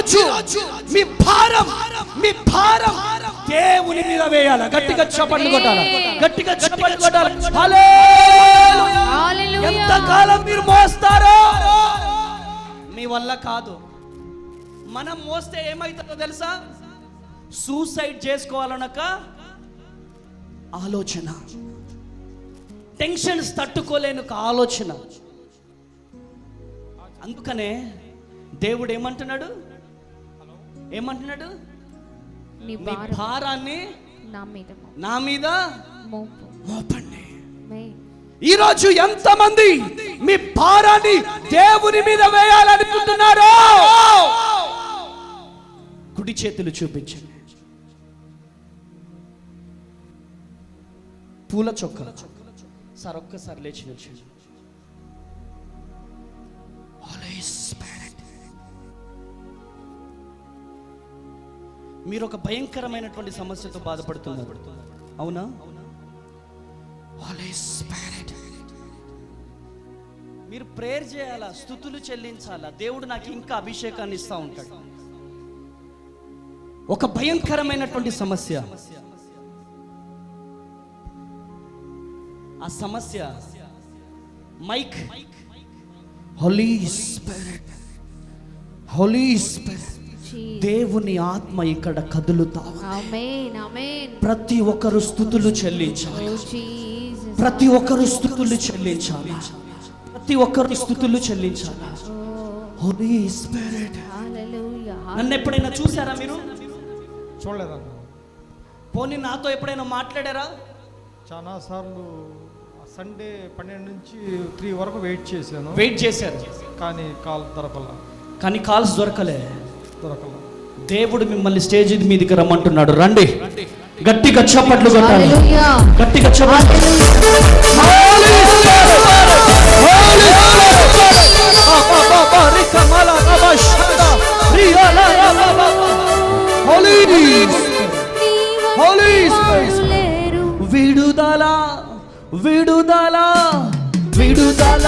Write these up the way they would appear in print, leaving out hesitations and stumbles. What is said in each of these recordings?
ఈరోజు మీ భారం దేవుని మీద వేయాలి. గట్టిగా చప్పట్లు కొట్టాలి, గట్టిగా చప్పట్లు కొట్టాలి. హల్లెలూయా. ఎంతకాలం మీరు మోస్తారో మీ వల్ల కాదు. మనం మోస్తే ఏమైతుందో తెలుసా? సూసైడ్ చేసుకోవాలనక ఆలోచన, టెన్షన్స్ తట్టుకోలేని ఒక ఆలోచన. అందుకనే దేవుడు ఏమంటున్నాడు? నీ భారాన్ని నా మీద మోపండి. ఈరోజు ఎంతమంది మీ భారాన్ని దేవుని మీద వేయాలనుకుంటున్నారో కుడి చేతులు చూపించండి. పూల చొక్క సార్ ఒక్కసారి లేచి నిల్చోండి. మీరు ఒక భయంకరమైనటువంటి సమస్యతో బాధపడుతున్నారు, అవునా? మీరు ప్రేయర్ చేయాలా, స్తుతులు చెల్లించాలా. దేవుడు నాకు ఇంకా అభిషేకాన్ని ఇస్తా ఉంటాడు. ఒక భయంకరమైనటువంటి సమస్య, ఆ సమస్య mic. Holy spirit, holy spirit, దేవుని ఆత్మ ఇక్కడ కదులుతా. ఆమేన్, ఆమేన్. ప్రతి ఒక్కరు స్తుతులు చెల్లించాలి, ప్రతి ఒక్కరు స్తుతులు చెల్లించాలి, ప్రతి ఒక్కరు స్తుతులు చెల్లించాలి. హోలీ స్పిరిట్. హల్లెలూయా. నన్ను ఎప్పుడైనా చూసారా మీరు? చూడలేదన్న. పోనీ నాతో ఎప్పుడైనా మాట్లాడారా? చాలా సార్లు సండే 12 నుంచి 3 వరకు వెయిట్ చేశారు, కానీ కాల్స్ దొరకలే. దేవుడు మిమ్మల్ని స్టేజ్ మీదకి రమ్మంటున్నాడు. రండి, గట్టిగా చప్పట్లు కొట్టాలి, గట్టిగా చప్పట్లు. విడుదల, విడుదల, విడుదల.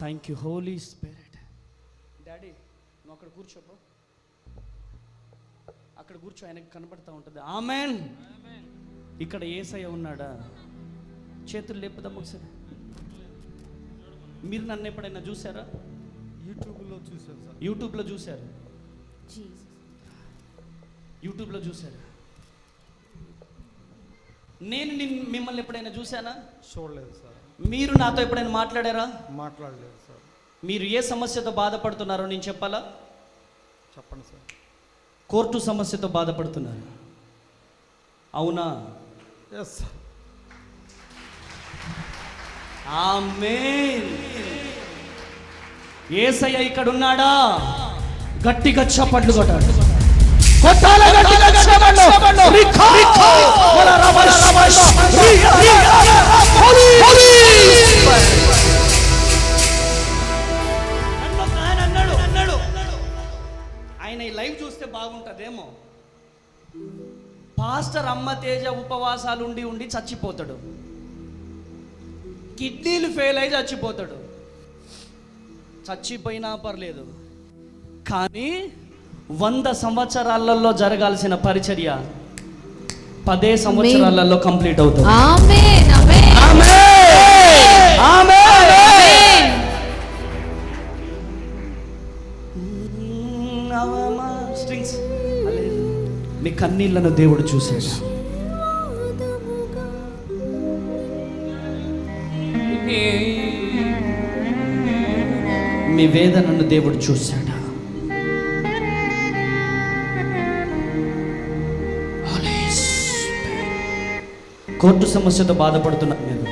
Thank you holy spirit. Daddy నువ్వు అక్కడ కూర్చోపో, అక్కడ కూర్చో, ఆయనకు కనబడతా ఉంటుంది. ఆమేన్. ఇక్కడ యేసయ్య ఉన్నాడా? చేతులు లేపుదాం ఒకసారి. మీరు నన్ను ఎప్పుడైనా చూసారా? యూట్యూబ్లో చూశారు. నేను మిమ్మల్ని ఎప్పుడైనా చూశానా? చూడలేదు సార్. మీరు నాతో ఎప్పుడైనా మాట్లాడారా? మాట్లాడలేదు సార్. మీరు ఏ సమస్యతో బాధపడుతున్నారో నేను చెప్పాలా? చెప్పండి సార్. కోర్టు సమస్యతో బాధపడుతున్నారు, అవునా? ఎస్. ఆమేన్. యేసయ్య ఇక్కడ ఉన్నాడా? గట్టిగా చప్పట్లు కొట్టాడు. కొట్టాల గట్టిగా చప్పట్లు. ఆయన ఈ లైవ్ చూస్తే బాగుంటుందేమో. పాస్టర్ అమ్మ తేజ ఉపవాసాలు ఉండి చచ్చిపోతాడు, కిడ్నీలు ఫెయిల్ అయి చచ్చిపోతాడు. చచ్చిపోయినా పర్లేదు, కానీ 100 సంవత్సరాలలో జరగాల్సిన పరిచర్య 10 సంవత్సరాలలో కంప్లీట్ అవుతుంది. ఆమేన్, ఆమేన్, ఆమేన్, ఆమేన్. స్ట్రింగ్స్. మీ కన్నీళ్లను దేవుడు చూశాడు. మీ వేదనను దేవుడు చూశాడు. కోర్టు సమస్యతో బాధపడుతున్నాను నేను.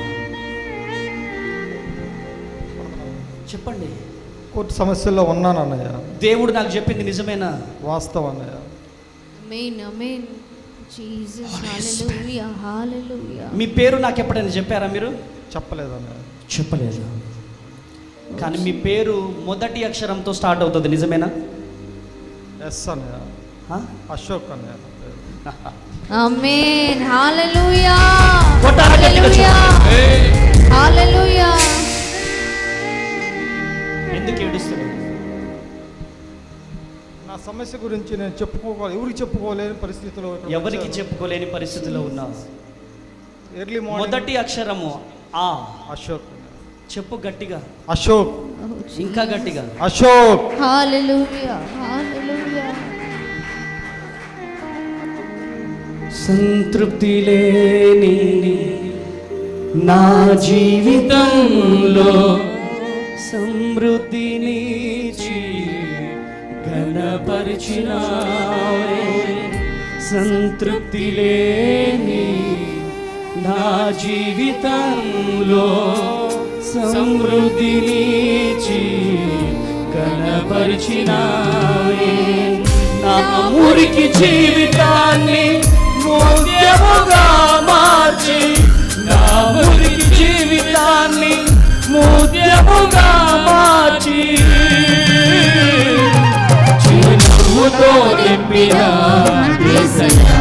చెప్పండి. కోర్టు సమస్యల్లో ఉన్నాను అన్నయ్య. దేవుడు నాకు చెప్పింది నిజమేనా? వాస్తవం అన్నయ్య. ఆమేన్, ఆమేన్. జీసస్. హల్లెలూయా, హల్లెలూయా. మీ పేరు నాకు ఎప్పుడైనా చెప్పారా మీరు? చెప్పలేదు అన్నయ్య. చెప్పలేదు. కానీ మీ పేరు మొదటి అక్షరంతో స్టార్ట్ అవుతుంది, నిజమేనా? ఎస్ అన్నయ్య, అశోక్ అన్నయ్య. ఆమేన్. హల్లెలూయా. కొట్టాలి గట్టిగా చెప్పండి. హల్లెలూయా. ఎందుకు ఏడుస్తున్నావు? నా సమస్య గురించి నేను ఎవరికి చెప్పుకోలేని పరిస్థితిలో ఎవరికి చెప్పుకోలేని పరిస్థితిలో ఉన్నావు. ఎర్లీ మార్నింగ్ మొదటి అక్షరము ఆ. అశోక్. చెప్పు గట్టిగా. అశోక్. ఇంకా గట్టిగా. అశోక్. హల్లెలూయా. హల్లెలూయా. సంతృప్తి లేని నా జీవితంలో సమృద్ధినిచ్చి ఘనపరిచినావే. సంతృప్తి లేని నా జీవితంలో సమృద్ధినిచ్చి ఘనపరిచినావే. నా మురికి జీవితాన్ని మూల్యముగా మార్చి, నా మురికి జీవితాన్ని మూల్యముగా మార్చి, చిరునవ్వుతో నింపిన యేసయ్యా,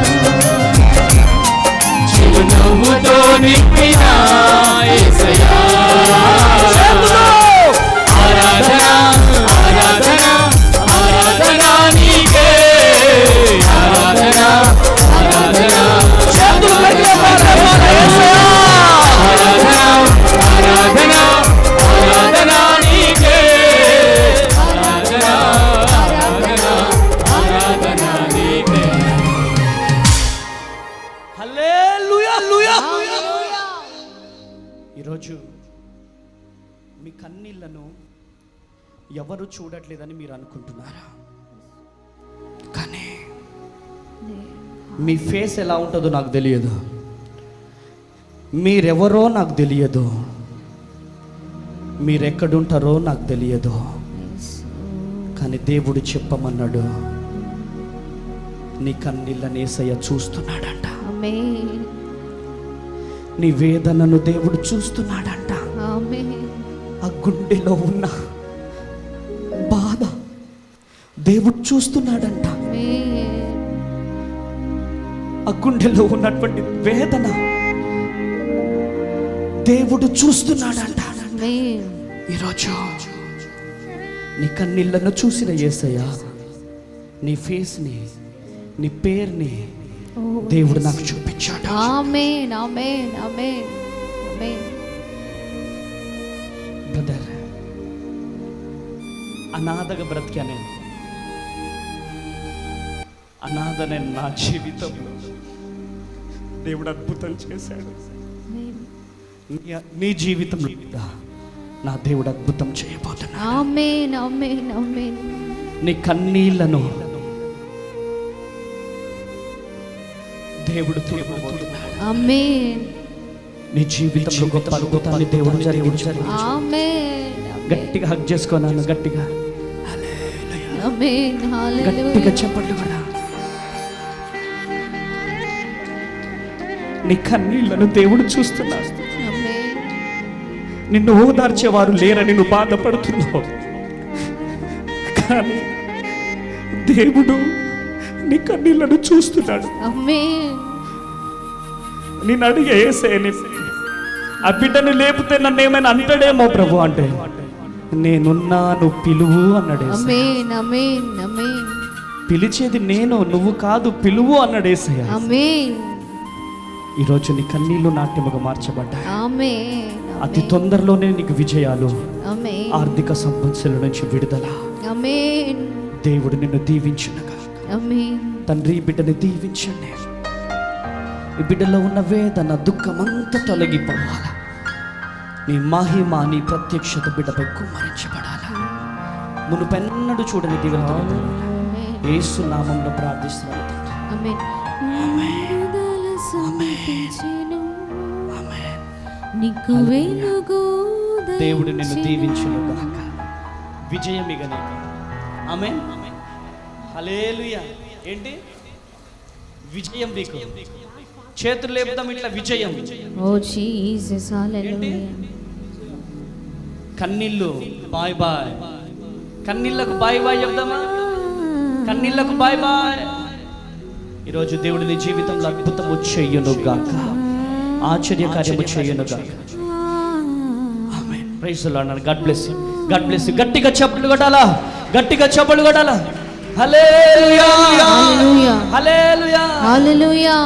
చిరునవ్వుతో నింపిన యేసయ్యా. ఆరాధన ఆరాధన ఆరాధన నీకే, ఆరాధన ఆరాధన ఆరాధన ఆరాధన నీకే, ఆరాధన ఆరాధన ఆరాధన నీకే. హల్లెలూయా. ఈరోజు మీ కన్నీళ్లను ఎవరు చూడట్లేదని మీరు అనుకుంటున్నారా? కానీ మీ ఫేస్ ఎలా ఉంటుందో నాకు తెలియదు, మీరెవరో నాకు తెలియదు, మీరెక్కడుంటారో నాకు తెలియదు. కానీ దేవుడు చెప్పమన్నాడు, నీ కన్నీళ్ళని యేసయ్య చూస్తున్నాడంట. ఆమేన్. నీ వేదనను దేవుడు చూస్తున్నాడంట. ఆమేన్. ఆ గుండెలో ఉన్న బాధ దేవుడు చూస్తున్నాడంట. ఆమేన్. ఆ గుండెలో ఉన్నటువంటి వేదన దేవుడు చూస్తున్నాడంట. ఆమేన్. ఈరోజు నీ కన్నీళ్ళను చూసిన యేసయ్య నీ ఫేస్ని, నీ పేరుని దేవుడు నాకు చూపించాడు. ఆమేన్. ఆమేన్. ఆమేన్. ఆమేన్. బ్రదర్, అనాథగా బ్రతికా నేను. అనాథనే నా జీవితంలో దేవుడు అద్భుతం చేశాడు. నీ జీవితంలో కూడా నా దేవుడు అద్భుతం చేయబోతున్నాడు. ఆమేన్. ఆమేన్. ఆమేన్. నీ కన్నీళ్లను దేవుడు తుడవబోతున్నాడు. ఆమేన్. నీ జీవితంలో గొప్ప అద్భుతాన్ని దేవుడు జరిగించాడు. ఆమేన్. గట్టిగా హగ్ చేసుకున్నాను, గట్టిగా ఆమేన్. హల్లెలూయా. గట్టిగా చెప్పండి కూడా. నీ కన్నీళ్లను దేవుడు చూస్తున్నాడు. ఆమేన్. నిన్ను ఓదార్చేవారు లేరని నువ్వు బాధపడుతున్నావు, కానీ దేవుడు నీ కన్నీళ్లను చూస్తున్నాడు. ఆమేన్. నేను అడిగే యేసయ్యని, ఆ బిడ్డను లేపితే నన్ను ఏమైనా అంటాడేమో ప్రభు అంటే, నేనున్నాను పిలువు అన్నాడు యేసయ్య. ఆమేన్. ఆమేన్. ఆమేన్. పిలిచేది నేను, నువ్వు కాదు, పిలువు అన్నాడు యేసయ్య. ఆమేన్. ఈరోజు నీ కన్నీళ్లు నాట్యముగా మార్చబడ్డాయి. ఆమేన్. అతి తొందరలోనే నీకు విజయాలు, ఆమేన్. ఆర్థిక సమస్యల నుంచి విడుదల. ఆమేన్. దేవుడు నిన్ను దీవించునుగా. ఆమేన్. తండ్రి, ఈ బిడ్డని దీవించండి. ఈ బిడ్డలో ఉన్న వేదన, దుఃఖమంతా తొలగిపోవాలా. నీ మహిమ, నీ ప్రత్యక్షత బిడ్డపై కుమ్మరించబడాలా. మునుపెన్నడు చూడని దిగులు యేసు నామంలో ప్రార్థిస్తున్నాను తండ్రి. ఆమేన్. విడుదల సమర్పించెను. ఆమేన్. నీకు వెలుగు దేవుడు నిన్ను దీవించును గాక. విజయమిగ నీకు. ఆమేన్. హల్లెలూయా. ఏంటి విజయం? నీకు చేతులు లేపుదాం ఇట్లా, విజయం. Oh Jesus. హల్లెలూయా. కన్నీళ్ళు బాయ్ బాయ్, కన్నీళ్ళకు బాయ్ బాయ్ చెప్దామా? కన్నీళ్ళకు బాయ్ బాయ్. ఈరోజు దేవుడు నీ జీవితంలో అద్భుతము చెయ్యునుగాక, ఆశ్చర్యకార్యము చెయ్యునుగాక. Amen. Praise the Lord. God bless you, God bless you. గట్టిగా చప్పట్లు కొట్టాలా, గట్టిగా చప్పట్లు కొట్టాలా. హల్లెలూయా, హల్లెలూయా, హల్లెలూయా. హల్లెలూయా.